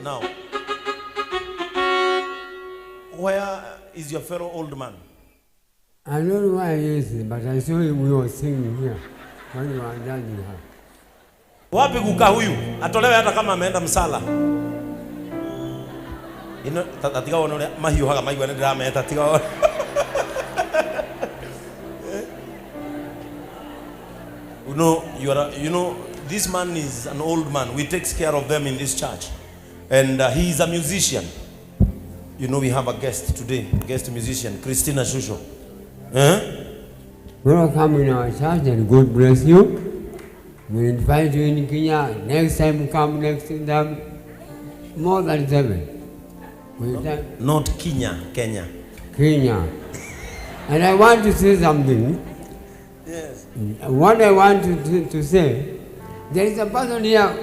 Now, where is your fellow old man? I don't know why he is, but I saw him we were singing here when you were judging her. Wapi kukaa huyu? Atolewe hata kama ameenda msala. Ino tatika wone mahiyo haga mahiyo ane drama tatika wone. You know, this man is an old man. We take care of them in this church. And he is a musician. You know, we have a guest today, guest musician, Christina Shusho. Welcome in our church and God bless you. We invite you in Kenya. Next time come next time. More than 7. Not Kenya, Kenya. Kenya. And I want to say something. Yes. What I want to say, there is a person here,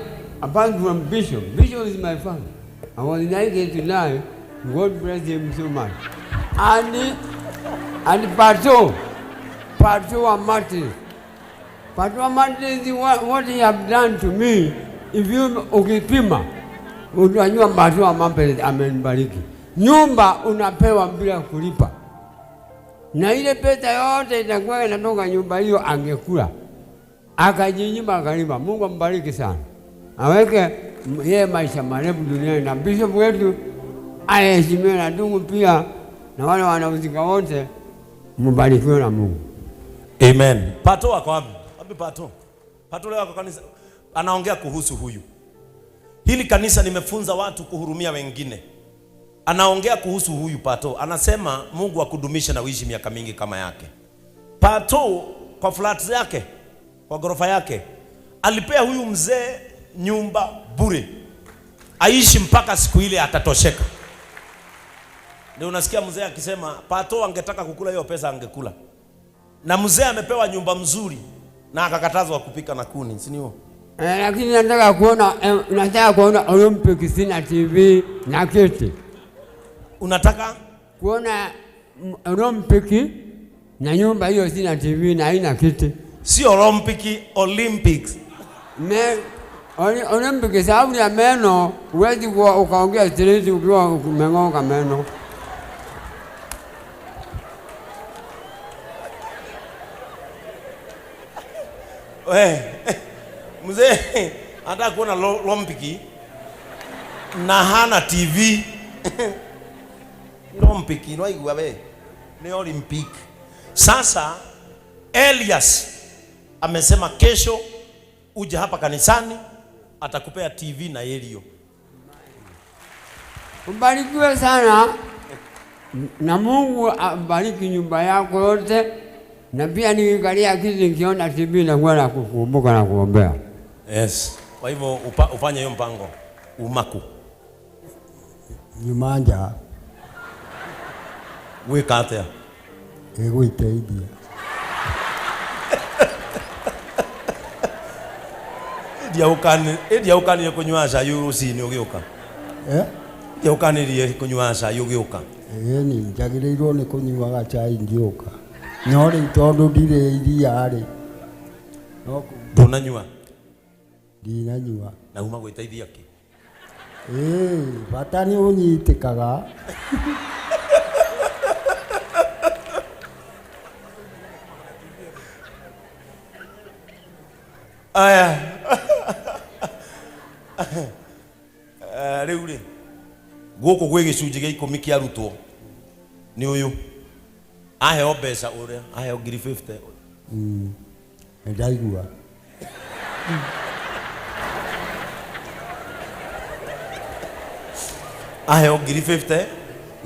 apart from Bishop. Bishop is my father. I was invited tonight. God bless him so much. And Pato Martin. Pato Martin is what he have done to me. If you ukipima, unajua Pato Martin amenibariki. Nyumba unapewa bila kulipa. Na ile pesa yote itakuwa inatoka nyumba hiyo angekula. Akajinyima akalipa. Mungu ambariki sana. Aweke yeye maisha marefu duniani na bishop wetu aheshimiwe na ndugu pia na wale wanauzika wote mbarikiwe na Mungu. Amen. Pato wako wapi? Wapi Pato? Pato leo wako kanisa anaongea kuhusu huyu. Hili kanisa nimefunza watu kuhurumia wengine. Anaongea kuhusu huyu Pato. Anasema Mungu akudumishe na uishi miaka mingi kama yake. Pato kwa flat yake, kwa gorofa yake, alipea huyu mzee nyumba bure. Aishi mpaka siku ile atatosheka. Ndio unasikia mzee akisema Pato angetaka kukula hiyo pesa angekula. Na mzee amepewa nyumba mzuri na akakatazwa kupika na kuni, si ndio? Lakini nataka kuona Olympics na TV na kiti. Unataka kuona Olympics na nyumba hiyo sina TV na haina kiti. Si Olympics. Olympics sababu ya meno, huwezi ukaongea straight ukiwa umeng'oka meno. Mzee anataka kuona Olympics na hana TV. Olympics no igwa be. Ni Olympic. Sasa Elias amesema kesho uje hapa kanisani atakupea TV na Elio. Ubarikiwe sana na Mungu abariki nyumba yako yote, na pia nikiangalia kitu nikiona TV na kuona kukumbuka na kuombea. Yes. Kwa hivyo ufanye hiyo mpango umaku. Nyumanja. Weka atia. Ego itaidia. Edia ukani kunywa yuru si ni ugioka. Edia ukani kunywa yugioka. Ni njagĩrĩirwo nĩ kũnyuaga chai ngĩũka. No rĩu tondũ ndirĩ iria rĩ. Ndunanyua. Ndinanyua. Na uma gwĩteithia kĩ? Bata nĩ ũnyitĩkaga. Aya. Rĩu rĩ gũkũ gwĩ gĩcunjĩ gĩa 10 kĩa arutwo nĩ ũyũ aheo mbeca ũrĩa aheo 50. Ndaigua. Aheo 50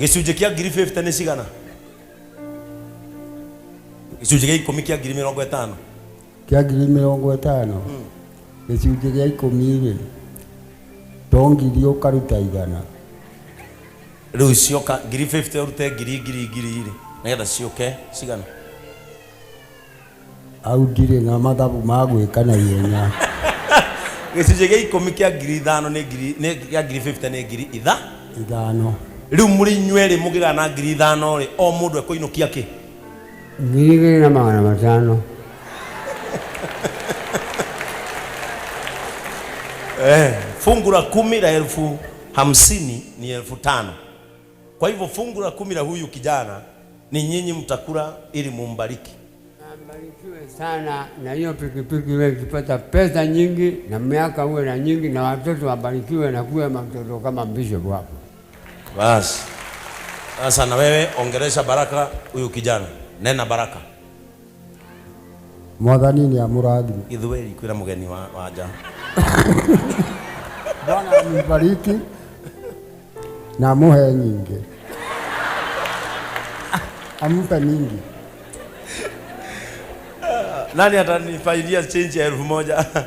gĩcunjĩ kĩa 50 nĩ cigana? Gĩcunjĩ gĩa 10 kĩa 50. Kia 50. Gĩcunjĩ gĩa 10 tongiri ũkaruta igana. Rĩu cioka 50 urute 2,000 nĩgetha cioke cigana? Au ndirĩ na mathabu ma gwĩka na ihenya. Gĩcunjĩ gĩa 10 kĩa 5,000 nĩ gĩa 50 nĩ 5,000. Rĩu mũrĩ inyuerĩ mũngĩgana 5,000 rĩ o mũndũ ekũinũkia kĩ? 2,500. Fungu la 10 la 50 ni 5,000. Kwa hivyo fungu la 10 la huyu kijana ni nyinyi mtakula ili mumbariki. Ambarikiwe sana na hiyo pikipiki wewe ukipata pesa nyingi na miaka uwe na nyingi na watoto wabarikiwe na kuwe mtoto kama Bishop wako. Basi. Sasa na wewe ongeresha baraka huyu kijana. Nena baraka. Mwathani ni amurathi. Ithueli kwira mugeni waja. Bwana ambariki na muhe nyingi. Ampe mingi. Nani atanifaidia change ya 1,000?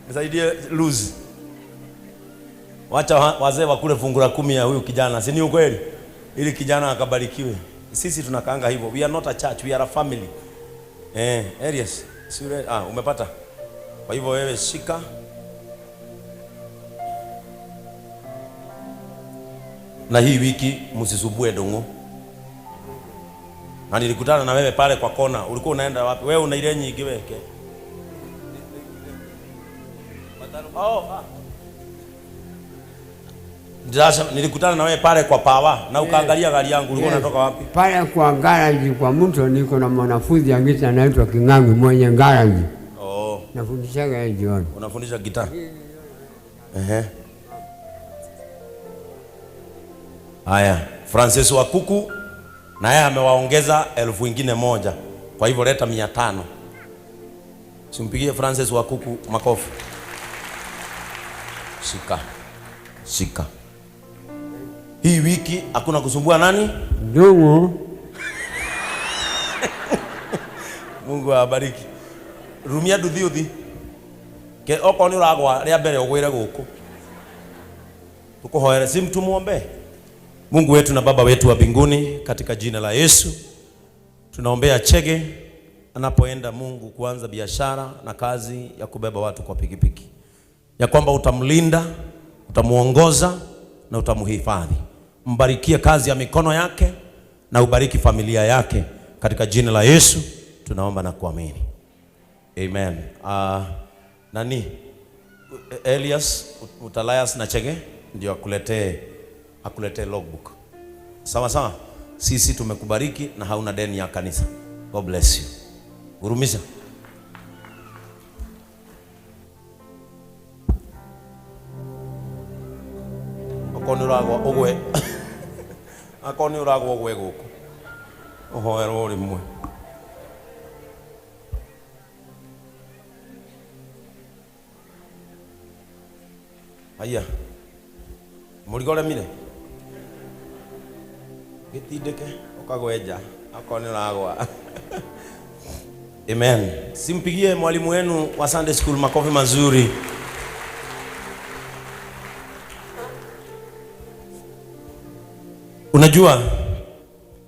Nisaidie lose. Wacha wazee wakule fungu la 10 ya huyu kijana. Si ni ukweli? Ili kijana akabarikiwe. Sisi tunakaanga hivyo. We are not a church, we are a family. Elias, sure. Umepata. Kwa hivyo wewe shika. Na hii wiki msisubue dongo. Na nilikutana na wewe pale kwa kona. Ulikuwa unaenda wapi? Wewe una ile nyingi weke. Nilikutana na wewe pale kwa pawa na ukaangalia gari yangu. Ulikuwa unatoka wapi? Pale kwa garage kwa mtu niko na mwanafunzi angita anaitwa Kingangi mwenye garage. Nafundisha yeye jioni. Unafundisha gitaa? Haya, Francis wa Kuku na yeye amewaongeza 1,000 ingine moja. Kwa hivyo leta 500. Simpigie Francis wa Kuku makofi. Shika. Hii wiki hakuna kusumbua nani? Ndugu. Mungu awabariki. Rumia duthiuthi. Ke oko ni uragwa ria mbere ugwire guku. Tukuhoere si mtu muombe. Mungu wetu na Baba wetu wa mbinguni, katika jina la Yesu tunaombea Chege anapoenda Mungu kuanza biashara na kazi ya kubeba watu kwa pikipiki, ya kwamba utamlinda, utamuongoza na utamuhifadhi. Mbarikie kazi ya mikono yake na ubariki familia yake, katika jina la Yesu tunaomba na kuamini, amen. Nani Elias Utalayas na Chege ndio akuletee logbook. Sawa. Sisi tumekubariki na hauna deni ya kanisa. God bless you. Gurumisha. Akoni uragwa ogwe. Akoni uragwa ogwe guku. Ohoero uri mwe. Aya. Murigore mire. Gitindeke ukagweja akoni uragwa. Amen. Simpigie mwalimu wenu wa Sunday school makofi mazuri. Unajua,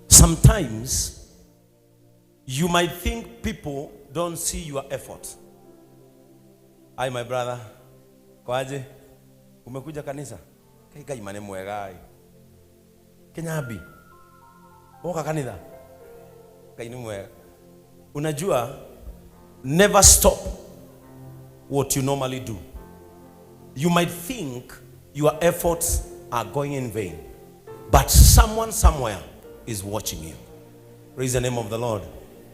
sometimes you might think people don't see your effort. Hi my brother. Kwaje? Umekuja kanisa? Kai imane mwega ai. Kenyabi. Oka kanisa. Kai ni mwega. Unajua, never stop what you normally do. You might think your efforts are going in vain, but someone somewhere is watching you. Praise the name of the Lord.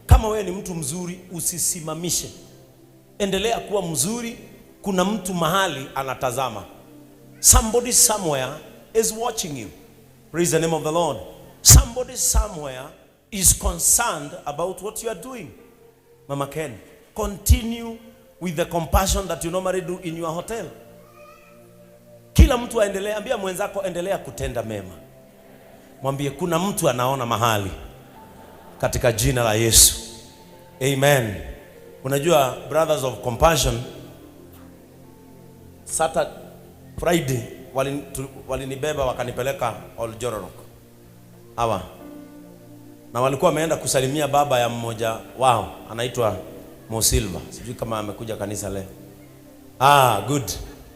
Kama wewe ni mtu mzuri, usisimamishe. Endelea kuwa mzuri, kuna mtu mahali anatazama. Somebody somewhere is watching you. Praise the name of the Lord. Somebody somewhere is concerned about what you are doing. Mama Ken, continue with the compassion that you normally do in your hotel. Kila mtu aendelee, ambia mwenzako endelea kutenda mema. Mwambie kuna mtu anaona mahali, katika jina la Yesu. Amen. Unajua, Brothers of Compassion, Saturday, Friday walinibeba wakanipeleka Oljororok. Hawa. Na walikuwa wameenda kusalimia baba ya mmoja wao, anaitwa Mosilva. Sijui kama amekuja kanisa leo. Good.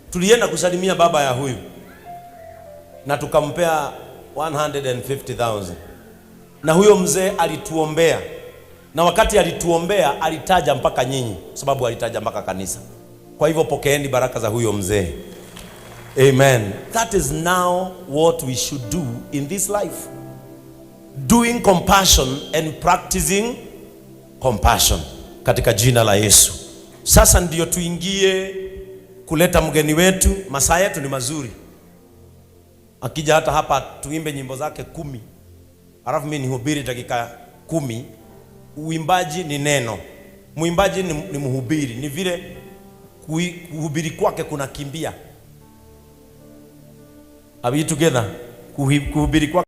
Tulienda kusalimia baba ya huyu, na tukampea 150,000. Na huyo mzee alituombea. Na wakati alituombea alitaja mpaka nyinyi, sababu alitaja mpaka kanisa. Kwa hivyo pokeeni baraka za huyo mzee. Amen. That is now what we should do in this life. Doing compassion and practicing compassion katika jina la Yesu. Sasa ndio tuingie kuleta mgeni wetu. Masaa yetu ni mazuri. Akija hata hapa tuimbe nyimbo zake 10. Alafu mimi nihubiri dakika 10. Uimbaji ni neno. Muimbaji ni mhubiri. Ni vile kuhubiri kwake kuna kimbia. Are we together? Kuhubiri kwake